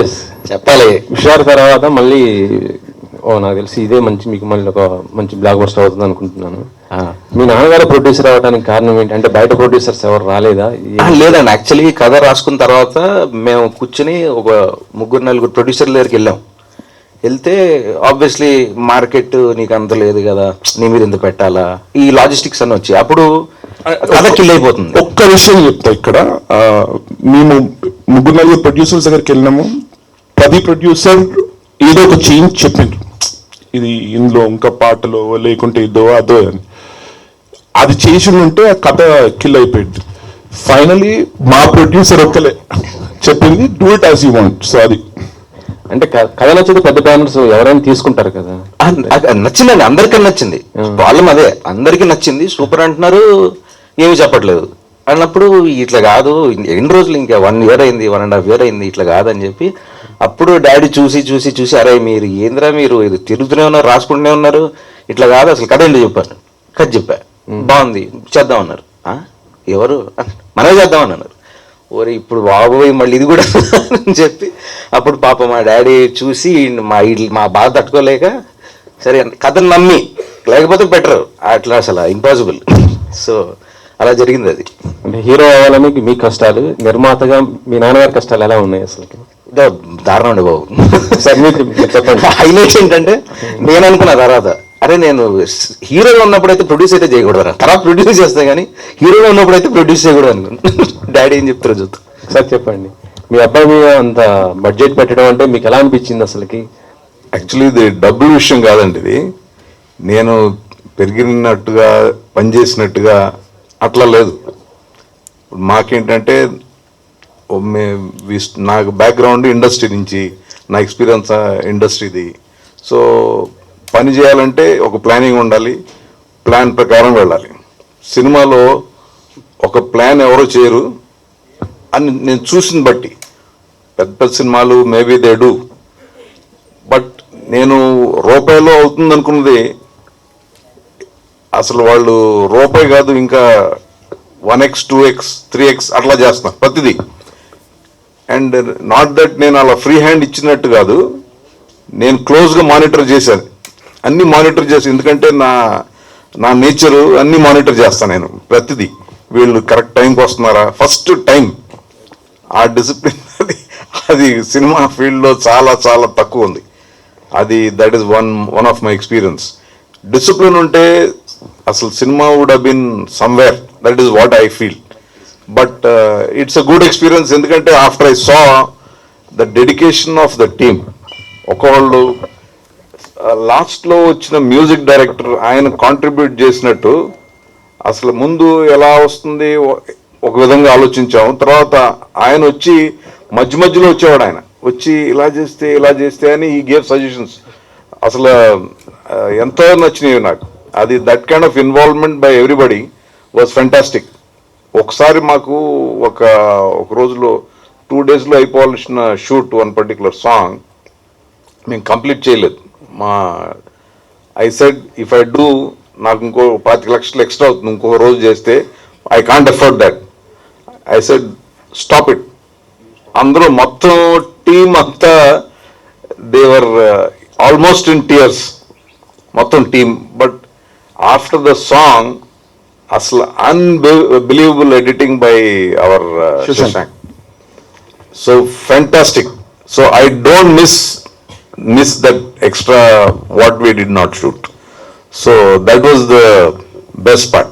Yes చెప్పాలి. హుషారు తర్వాత మళ్ళీ నాకు తెలిసి ఇదే మీకు మళ్ళీ ఒక మంచి బ్లాక్ బస్టర్ అవుతుంది అనుకుంటున్నాను. మీ నాన్నగారు ప్రొడ్యూసర్ అవ్వడానికి కారణం ఏంటి? అంటే బయట ప్రొడ్యూసర్స్ ఎవరు రాలేదా? లేదండి, యాక్చువల్లీ కథ రాసుకున్న తర్వాత మేము కూర్చుని ఒక 3-4 ప్రొడ్యూసర్ల దగ్గరికి వెళ్తే ఆబ్వియస్లీ మార్కెట్ నీకు అంత లేదు కదా, నీ మీద ఎంత పెట్టాలా, ఈ లాజిస్టిక్స్ అన్నీ వచ్చాయి. అప్పుడు కథ కిల్ అయిపోతుంది. ఒక్క విషయం చెప్తా ఇక్కడ, మేము 3-4 ప్రొడ్యూసర్స్ దగ్గరికి వెళ్ళినాము. ప్రతి ప్రొడ్యూసర్ ఏదో ఒక చేంజ్ చెప్పిండ్రు, ఇది ఇందులో ఇంకా పాటలో లేకుంటే ఇదో అదో అని. అది చేసి ఉంటే ఆ కథ కిల్ అయిపోయింది. ఫైనలీ మా ప్రొడ్యూసర్ ఒక్కలే చెప్పింది do it as you want. So అది అంటే కథ నచ్చింది, పెద్ద బ్యానర్స్ ఎవరైనా తీసుకుంటారు కదా. నచ్చిందండి, అందరికీ నచ్చింది. ప్రాబ్లం అదే, అందరికీ నచ్చింది, సూపర్ అంటున్నారు, ఏమి చెప్పట్లేదు అన్నప్పుడు ఇట్లా కాదు, ఎన్ని రోజులు ఇంకా 1 year అయింది, 1.5 year అయింది, ఇట్లా కాదని చెప్పి అప్పుడు డాడీ చూసి అరే మీరు ఏంద్రా మీరు ఇది తిరుగుతూనే ఉన్నారు, రాసుకుంటూనే ఉన్నారు, ఇట్లా కాదు అసలు కథ ఏంటో చెప్పాను. కథ చెప్పా, బాగుంది చేద్దాం అన్నారు. ఎవరు మనమే చేద్దామని అన్నారు. ఓరే ఇప్పుడు బాబోయ్ మళ్ళీ ఇది కూడా అని చెప్పి అప్పుడు పాప మా డాడీ చూసి మా బాధ తట్టుకోలేక సరే కథను నమ్మి, లేకపోతే బెటర్, అట్లా అసలు ఇంపాసిబుల్. సో అలా జరిగింది అది. అంటే హీరో అవ్వాలని మీ కష్టాలు, నిర్మాతగా మీ నాన్నగారి కష్టాలు ఎలా ఉన్నాయి అసలు? దారుణం అండి బాబు. సార్ మీకు చెప్పండి. హైలైట్స్ ఏంటంటే నేను అనుకున్న తర్వాత అరే నేను హీరోగా ఉన్నప్పుడు అయితే ప్రొడ్యూస్ అయితే చేయకూడదు, తర్వాత ప్రొడ్యూస్ చేస్తా కానీ హీరోగా ఉన్నప్పుడు అయితే ప్రొడ్యూస్ చేయకూడదు అనుకున్నాను. డాడీ ఏం చెప్తారో చూద్దాం. సార్ చెప్పండి, మీ అబ్బాయి మీద అంత బడ్జెట్ పెట్టడం అంటే మీకు ఎలా అనిపించింది అసలుకి? యాక్చువల్లీ ఇది డబ్బుల విషయం కాదండి, ఇది నేను పెరిగినట్టుగా పనిచేసినట్టుగా అట్లా లేదు. మాకేంటంటే నాకు బ్యాక్గ్రౌండ్ ఇండస్ట్రీ నుంచి, నా ఎక్స్పీరియన్స్ ఇండస్ట్రీది. సో పని చేయాలంటే ఒక ప్లానింగ్ ఉండాలి, ప్లాన్ ప్రకారం వెళ్ళాలి. సినిమాలో ఒక ప్లాన్ ఎవరో చేయరు అని నేను చూసిన బట్టి, పెద్ద సినిమాలు మేబీ దే డూ, బట్ నేను రూపాయలో అవుతుంది అనుకున్నది అసలు వాళ్ళు రూపాయి కాదు, ఇంకా 1x 2x 3x అట్లా చేస్తున్నారు ప్రతిదీ. అండ్ నాట్ దట్ నేను అలా ఫ్రీ హ్యాండ్ ఇచ్చినట్టు కాదు, నేను క్లోజ్గా మానిటర్ చేశాను, అన్ని మానిటర్ చేసి, ఎందుకంటే నా నేచరు అన్ని మానిటర్ చేస్తాను నేను ప్రతిదీ. వీళ్ళు కరెక్ట్ టైంకి వస్తున్నారా, ఫస్ట్ టైం, ఆ డిసిప్లిన్ అది సినిమా ఫీల్డ్లో చాలా చాలా తక్కువ ఉంది. అది that is one of my experience. Discipline ఉంటే అసలు cinema would have been somewhere, that is what I feel. But it's a good experience, ఎందుకంటే after I saw the dedication of the team. ఒకళ్ళు లాస్ట్లో వచ్చిన మ్యూజిక్ డైరెక్టర్ ఆయన contribute చేసినట్టు, అసలు ముందు ఎలా వస్తుంది ఒక విధంగా ఆలోచించాము, తర్వాత ఆయన వచ్చి మధ్యలో వచ్చేవాడు, ఆయన వచ్చి ఇలా చేస్తే అని ఈ గేవ్ సజెషన్స్. అసలు ఎంతో నచ్చినాయి నాకు. అది that kind of involvement by everybody was fantastic. ఒకసారి మాకు ఒక రోజులో 2 daysలో అయిపోవాల్సిన షూట్, వన్ పర్టికులర్ సాంగ్ మేము కంప్లీట్ చేయలేదు. I said if I do, నాకు ఇంకో 25 లక్షలు ఎక్స్ట్రా అవుతుంది ఇంకో రోజు చేస్తే, I can't afford that. I said stop it. అందరూ మొత్తం టీమ్ అంతా దేవర్ ఆల్మోస్ట్ ఇన్ టీయర్స్, మొత్తం team. But after the song అసలు unbelievable editing by our Shashank. So fantastic. So I don't miss that extra what we did not shoot. So that was the best part.